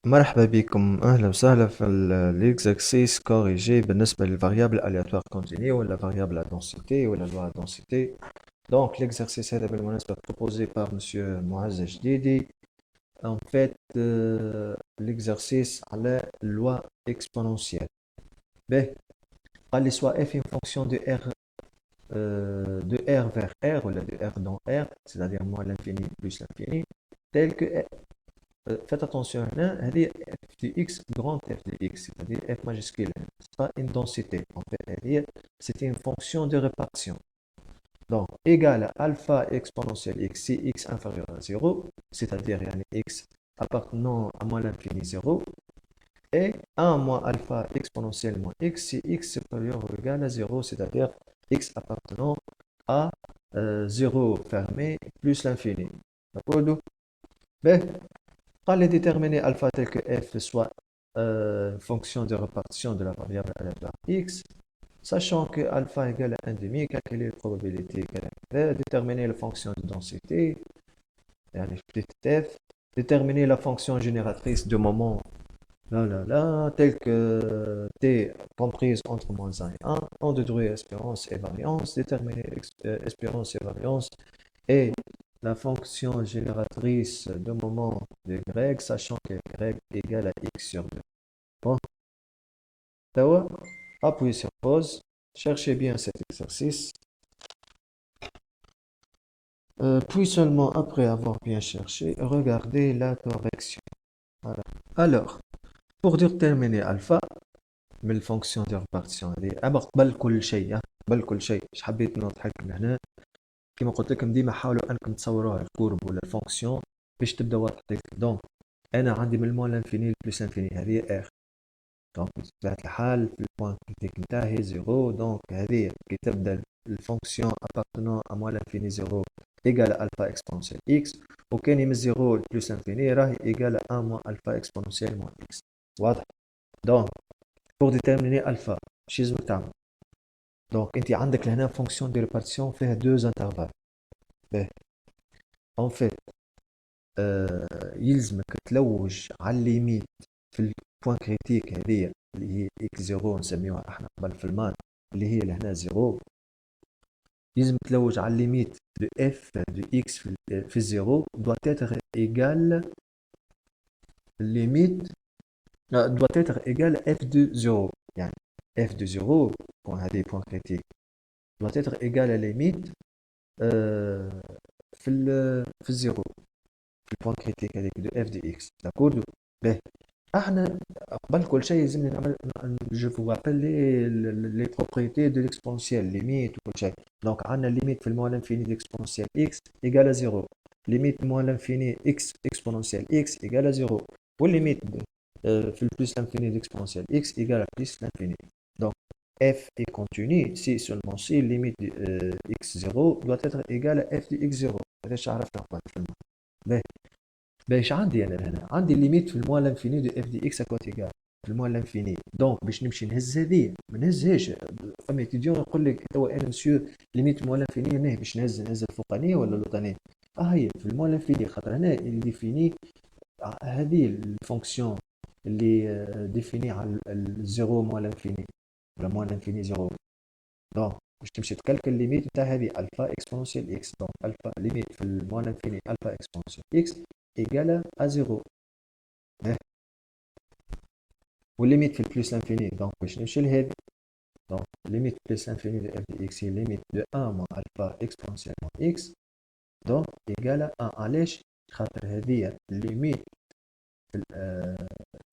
مرحبا بكم أهلا وسهلا في l'exercice corrigé بالنسبة للفاريابل aléatoire continue ولا variable à densité ولا loi à densité. Donc l'exercice هذا بالمناسبة proposé par monsieur معز جديدي. En fait l'exercice على loi exponentielle. باهي قال لي soit f une fonction de R vers R ou de R dans R, c'est-à-dire moins l'infini plus l'infini, tel que faites attention هنا هذه f de x grand f de x c'est-à-dire f majuscule c'est pas une densité en fait هذه c'est une fonction de répartition donc égale à alpha exponentielle x si x inférieur à 0 c'est-à-dire يعني x appartenant à moins l'infini 0 et 1 moins alpha exponentielle moins x si x supérieur ou égal à 0 c'est-à-dire x appartenant à 0 fermé plus l'infini d'accord. Ben, قال لي déterminer alpha tel que f soit fonction de répartition de la variable aléatoire x, sachant que alpha égale à 1 demi, calculer la probabilité égale à v, déterminer la fonction de densité, يعني petit f, déterminer la fonction génératrice de moment telle que t comprise entre moins 1 et 1, en déduire espérance et variance, déterminer espérance et variance, et la fonction génératrice de moment de y, sachant que y égale à x sur 2. Bon, Tawa, appuyez sur pause, cherchez bien cet exercice, puis seulement après avoir bien cherché, regardez la correction. Voilà. Alors, pour déterminer alpha, من الفونكسيون ديال الريبارتيسيون هذه قبل كل شيء قبل كل شيء اش حبيت نوضح لكم هنا كما قلت لكم ديما حاولوا انكم تصوروها الكورب ولا الفونكسيون باش تبدا واضح لكم دونك انا عندي من المون لانفيني بلس انفيني هذه ار دونك بطبيعه الحال في البوان كريتيك نتاعي زيرو دونك هذه كي تبدا الفونكسيون ابارتونون ا موان لانفيني زيرو ايكال الفا اكسبونسيال اكس وكان من زيرو بلس انفيني راهي ايكال 1 موان الفا اكسبونسيال موان اكس واضح دونك pour déterminer alpha شي لازمك تعمل دونك انت عندك لهنا فونكسيون دي ريبارتيسيون فيها دوز انترفال باهي اون فيت يلزمك تلوج على الليميت في البوان كريتيك هذه اللي هي اكس زيرو نسميوها احنا قبل في المات اللي هي لهنا زيرو يلزمك تلوج على الليميت دو اف دو اكس في الزيرو doit être égal الليميت doit être égal à f de 0 يعني f de 0 بوان هذه بوان كريتيك doit être égal à limite في في الزيرو في البوان كريتيك هذيك دو اف دي اكس داكور باهي احنا قبل كل شيء لازمنا نعمل جو فو رابيل لي بروبريتي دو ليكسبونسيال ليميت وكل شيء دونك عندنا ليميت في الموان انفيني ديكسبونسيال اكس ايكال زيرو ليميت موان انفيني اكس اكسبونسيال اكس ايكال زيرو والليميت في البلس انفيني ديكسبونسيال اكس ايكال بلس لانفيني دونك f est continu si seulement si limite de x0 doit être égale à f de x0 هذا ايش عرفنا قبل في الماء باهي باش عندي انا هنا عندي ليميت في الموال لانفيني دو اف دي اكس اكوات ايكال في الموال لانفيني دونك باش نمشي نهز هذه ما نهزهاش فما ايتيديون يقول لك توا انا مسيو ليميت الموال لانفيني هنا باش نهز الفوقانيه ولا اللوطانيه هي في الموال لانفيني خاطر هنا اللي ديفيني هذه الفونكسيون اللي ديفيني على الزيرو موال لانفيني ولا موال لانفيني زيرو دونك باش تمشي تكالكل ليميت نتاع هذه الفا اكسبونسيال اكس دونك الفا ليميت في الموان انفيني الفا اكسبونسيال اكس ايكال ا زيرو والليميت في البلس انفيني دونك باش نمشي لهذه دونك ليميت بلس انفيني دو اف دي اكس هي ليميت دو 1 موان الفا اكسبونسيال موان اكس دونك ايكال ا علاش خاطر هذه ليميت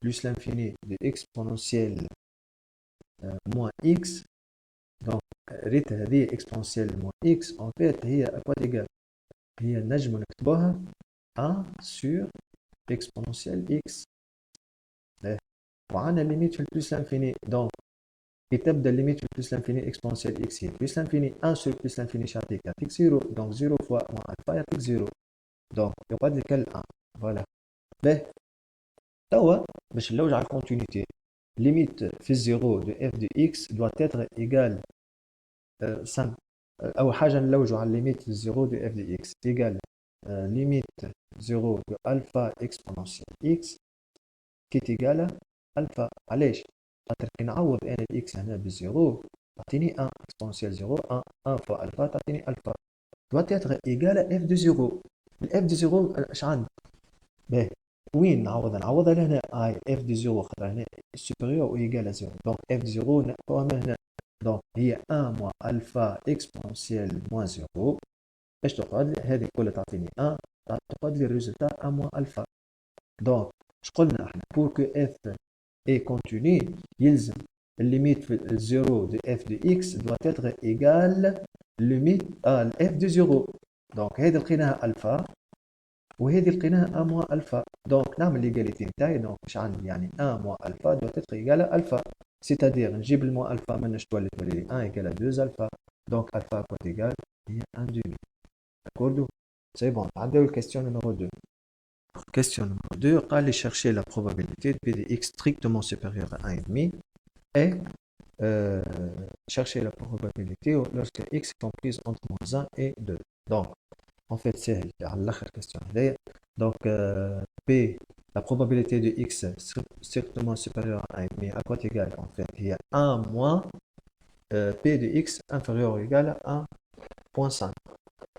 بلس لانفيني دو اكسبونسيال موان اكس دونك ريت هذه اكسبونسيال موان اكس اون فيت هي اكوات ايكال هي نجم نكتبوها 1 sur exponentielle x وعندنا ليميت في البلس لانفيني دونك كي تبدا ليميت في البلس لانفيني اكسبونسيال اكس هي بلس لانفيني 1 sur بلس لانفيني يعطيك 0 دونك 0 فوا موان الفا يعطيك 0 دونك يقعد لك 1 فوالا باهي توا باش نلوج على الكونتينيتي ليميت في الزيرو دو اف دو اكس doit être égal اول حاجه نلوجوا على الليميت الزيرو دو اف دي اكس ايجال ليميت 0 دو الفا اكسبوننسيال اكس qui est égal à alpha. علاش؟ خاطر كي نعوض انا الاكس هنا بزيرو تعطيني 1 exponentiel 0 1 1 fois alpha تعطيني alpha doit être égal à f de 0. الاف دي 0 اش عندي؟ باهي وين نعوضها لهنا اف دي 0 خاطر هنا supérieur ou égal à 0 donc f دي 0 نحطوها من هنا donc هي 1 moins alpha exponentiel moins 0 ايش تقعد لي؟ هذه كلها تعطيني 1 تقعد لي الريزلtat 1 moins alpha donc اش قلنا احنا pour que f est continu يلزم الليميت في الزيرو de f de x doit être égal limite à f de 0 donc هذه لقيناها الفا وهذه لقيناها 1 moins alpha donc نعمل ليغاليتي نتاعي donc اش عندي يعني 1 moins alpha doit être égal à alpha c'est-à-dire نجيب الموا alpha منش تولي 1 égal à 2 alpha donc alpha quoi égal هي 1 demi d'accord c'est bon نعديو الكيستيون numéro 2. Question numéro 2, allez chercher la probabilité de p de x strictement supérieure à 1,5 et chercher la probabilité lorsque x est comprise entre moins 1 et 2. Donc, en fait, c'est la question. Donc, p, la probabilité de x strictement supérieure à 1,5 à quoi égal? En fait, il y a 1 moins p de x inférieur ou égal à 1,5.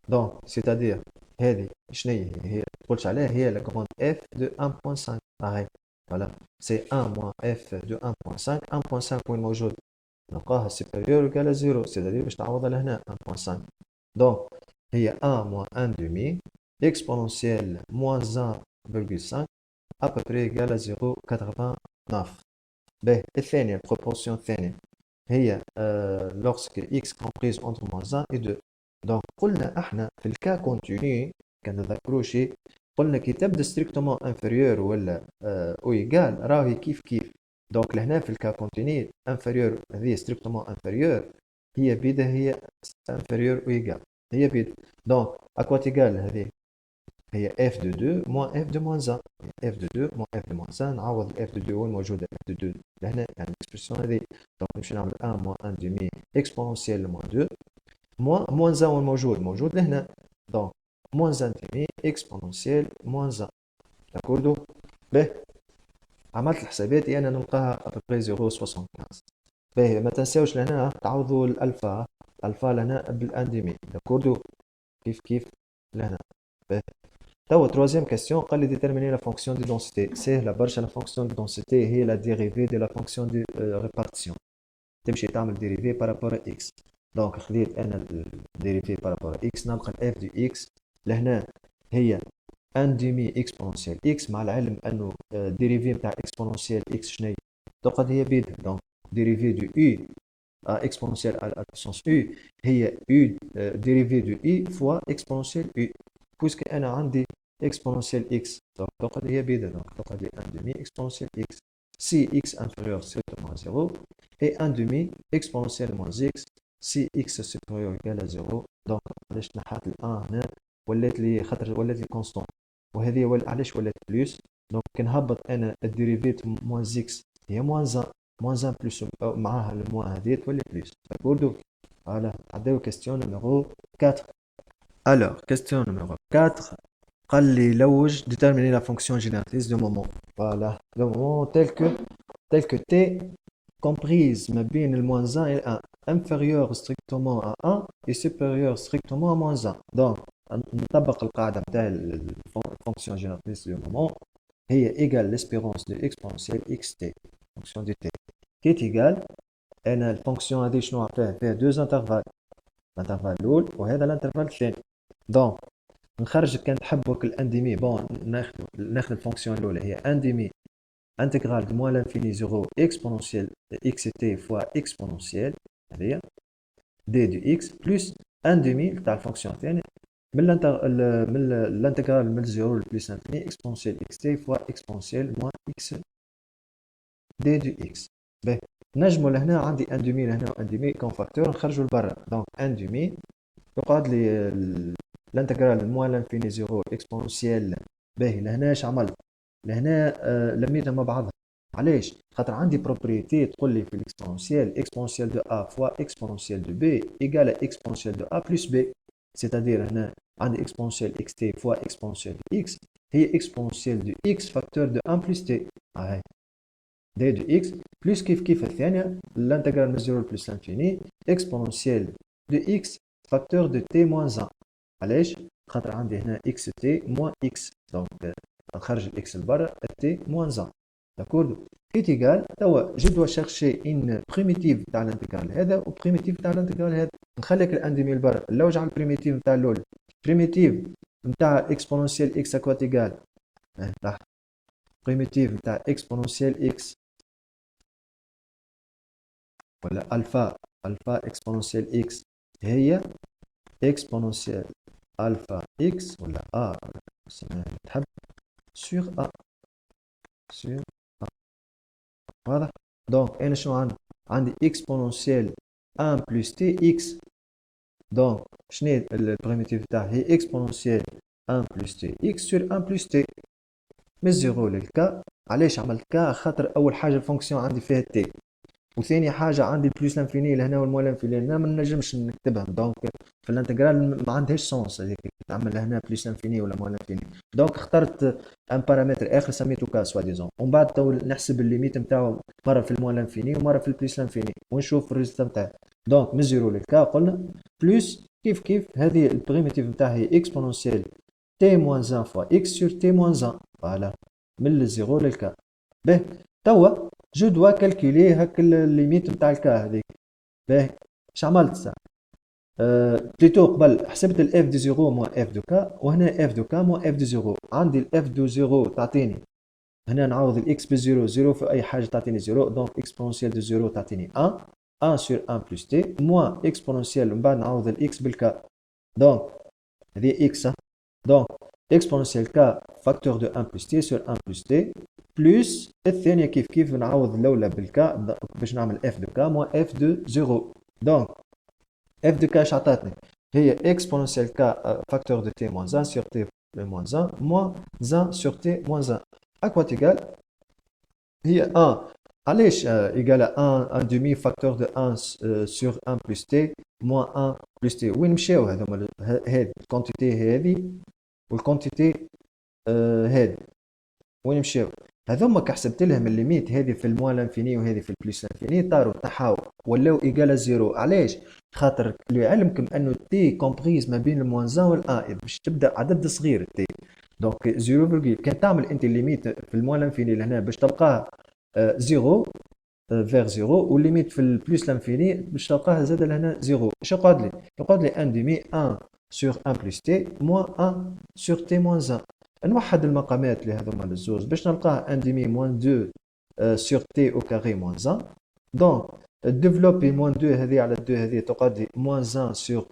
Donc, c'est-à-dire, هذه شنو هي قلت عليها هي la grande f de 1.5 pareil voilà c'est 1 moins f de 1.5 1.5 وين موجود نلقاها supérieur égal à 0 c'est-à-dire باش تعوضها لهنا 1.5 donc هي 1 moins 1 demi exponentielle moins 1,5 à peu près égal à 0,89 باهي الثانية البروبورسيون الثانية هي lorsque x comprise entre moins 1 et 2 donc قلنا احنا في الكا كونتيني كان نذكروا شيء قلنا كي تبدا ستريكتومون انفيريور ولا او ايغال راهي كيف كيف دونك لهنا في الكا كونتيني انفيريور هذه ستريكتومون انفيريور هي بيدا هي انفيريور او ايغال هي بيدا دونك اكوات ايغال هذه هي اف دو 2 موان اف دو موان 1 اف دو 2 موان اف دو موان 1 نعوض الاف دو 2 وين موجوده اف دو 2 لهنا يعني الاكسبرسيون هذه دونك نمشي نعمل 1 موان 1 دومي اكسبونسيال موان 2 moins 1 موجود لهنا donc moins 1 demi exponentielle moins 1 d'accord باهي عملت الحسابات انا نلقاها ابري 0.75 باهي ما تنساوش لهنا تعوضوا الالفا لهنا بالان ديمي داكوردو كيف لهنا باهي توا troisième question قال لي déterminer la fonction de densité سهله برشا la fonction de densité هي la dérivée de la fonction de répartition تمشي تعمل dérivée par rapport à x دونك خذيت انا الديريفي بارابور اكس نلقى الاف دي اكس لهنا هي ان ديمي اكسبونسيال اكس مع العلم انه ديريفي نتاع اكسبونسيال اكس شنو تقعد هي بيد دونك ديريفي دو اي اكسبونسيال على البوسونس او هي او ديريفي دو اي فوا اكسبونسيال او بويسك انا عندي اكسبونسيال اكس دونك تقعد هي بيد دونك تقعد لي ان ديمي اكسبونسيال اكس si x inférieur strictement à 0 et 1 demi exponentielle moins x si x supérieur égal à 0 donc علاش نحات ال 1 هنا ولات لي خاطر ولات لي كونستون وهذه علاش ولات بلوس دونك كنهبط انا الديريفيت موان x هي موان 1 بلس معاها الموان هذه تولي بلس داكوردو فوالا عداو كيستيون نيميرو 4 alors question numéro 4 قال لي لوج déterminer la fonction génératrice de moment voilà de moment tel que t comprise ما بين le moins 1 et 1 inférieur strictement à 1 et supérieur strictement à moins 1 donc نطبق القاعدة نتاع الفونكسيون génératrice du moment هي égale l'espérance de exponentielle xt fonction de t qui est égale أنا الفونكسيون هذه شنو فيها deux intervalles الانترفال الأول وهذا الانترفال الثاني donc نخرج كان تحب وك الانديمي بون ناخذ الفونكسيون الاولى هي انديمي انتجرال دو موان لانفيني 0 اكسبونونسيال اكس تي فوا اكسبونونسيال هذه دي دو اكس بلس انديمي تاع الفونكسيون الثاني من الانتجرال من 0 بلس انفيني اكسبونونسيال اكس تي فوا اكسبونونسيال موان اكس دي دو اكس باهي نجموا لهنا عندي انديمي لهنا انديمي كون فاكتور نخرجوا لبرا دونك انديمي يقعد لي الانتجرال موان لانفيني 0 اكسبونونسيال باهي لهنا اش عملت لهنا لميتها مع بعضها علاش خاطر عندي بروبريتي تقول لي في الاكسبونونسيال اكسبونونسيال دو ا فوا اكسبونونسيال دو بي ايغال اكسبونونسيال دو ا بلس بي سيتادير هنا عندي اكسبونونسيال اكس تي فوا اكسبونونسيال اكس هي اكسبونسيال دو اكس فاكتور دو 1 بلس تي. هاي دي دو اكس بلس كيف الثانيه الانتجرال من 0 بلس لانفيني اكسبونسيال دو اكس فاكتور دو تي موان 1. علاش؟ خاطر عندي هنا اكس تي موان اكس، دونك نخرج الاكس لبرا تي موان 1. داكورد كي تيغال توا جو دوا شيرشي ان بريميتيف تاع الانتجرال هذا وبريميتيف تاع الانتجرال هذا. نخليك الاندمي لبرا نلوج على البريميتيف نتاع الاول. بريميتيف نتاع اكسبونونسيال اكس اكوا تيغال تحت بريميتيف نتاع اكسبونونسيال اكس ولا الفا اكسبونونسيال اكس هي اكسبونونسيال الفا اكس ولا ا تحب سور ا سور ا. واضح؟ دونك انا شنو عندي اكسبونونسيال 1 بلس تي اكس. دونك شنو البريميتيف تاعها هي اكسبونونسيال 1 بلس تي اكس سور 1 بلس تي من 0 للكا. علاش عملت كا؟ خاطر اول حاجه الفونكسيون عندي فيها تي، وثاني حاجه عندي البلوس لانفيني لهنا والموان لانفيني لهنا ما نجمش نكتبهم. دونك في الانتجرال ما عندهاش سونس هذيك تعمل هنا بلوس لانفيني ولا موان لانفيني. دونك اخترت ان بارامتر اخر سميته كا سوا ديزون، ومن بعد تو نحسب الليميت نتاعو مره في الموان لانفيني ومره في البلوس لانفيني ونشوف الريزلت نتاعي. دونك من 0 للكا قلنا بلوس كيف هذه البريميتيف نتاعها هي اكسبونونسيال تي موان 1 فوا اكس سور تي موان 1. فوالا من الزيرو للكا. باهي توا جو دوا كالكولي هاك الليميت نتاع الكا هذيك. باهي اش عملت سا؟ بليتو قبل حسبت الاف دو زيرو موان اف دو كا، وهنا اف دو كا موان اف دو زيرو. عندي الاف دو زيرو تعطيني هنا نعوض الاكس بالزيرو، زيرو في اي حاجه تعطيني زيرو، دونك اكسبونونسيال دو زيرو تعطيني 1 سور 1 بلس تي موان اكسبونونسيال من بعد نعوض الاكس بالكا. دونك هذه اكس. دونك اكسبونونسيال كا فاكتور دو 1 بلس تي سور 1 بلس تي بلس الثانيه كيف نعوض الاولى بالكا باش نعمل اف دو كا موان اف دو زيرو. دونك اف دو كا اش عطاتني؟ هي اكسبونونسيال كا فاكتور دو تي موان 1 سور تي موان 1 موان 1 سور تي موان 1 اكوا تيغال هي 1. علاش ايغال 1 ان دومي فاكتور دو 1 سور 1 بلس تي موان 1 بلس تي. وين مشاو هذوما؟ هذه الكونتيتي هذه والكونتيتي هذه وين مشاو؟ هذوما كحسبت لهم الليميت هذه في الموان لانفيني وهذه في البلس لانفيني طاروا تحاو ولاو ايكال زيرو. علاش؟ خاطر لعلمكم انه تي كومبريز ما بين الموان 1 والان باش تبدا عدد صغير تي. دونك 0 كان تعمل انت الليميت في الموان لانفيني لهنا باش تلقاه 0 فيغ 0، والليميت في البلس لانفيني باش تلقاه زاد لهنا 0. اش يقعد لي؟ يقعد لي ان دومي 1 سور 1 بلس تي موان 1 سور تي موان 1. نوحد المقامات لهذوما الزوز باش نلقاه ان دومي موان 2 سور تي او كاري موان 1. دونك ديفلوبي موان 2 هذه على 2 هذه تقعد لي موان 1 سور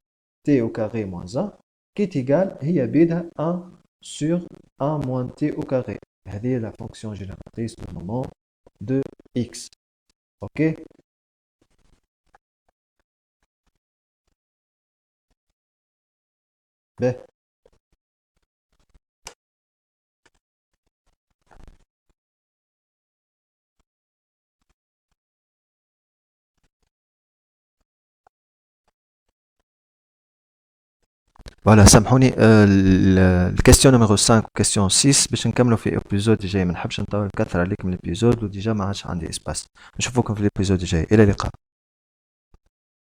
تي او كاري موان 1 كي تيغال هي بيدها 1 سور 1 موان تي او كاري. هذه لا فونكسيون جينيراتريس دو مومون دو اكس. اوكي باهي فوالا سامحوني الكاستيون نيميرو 5 وكاستيون 6 باش نكملوا في ابيزود جاي. ما نحبش نطول نكثر عليكم الابيزود وديجا ما عادش عندي اسباس. نشوفكم في الابيزود الجاي. الى اللقاء.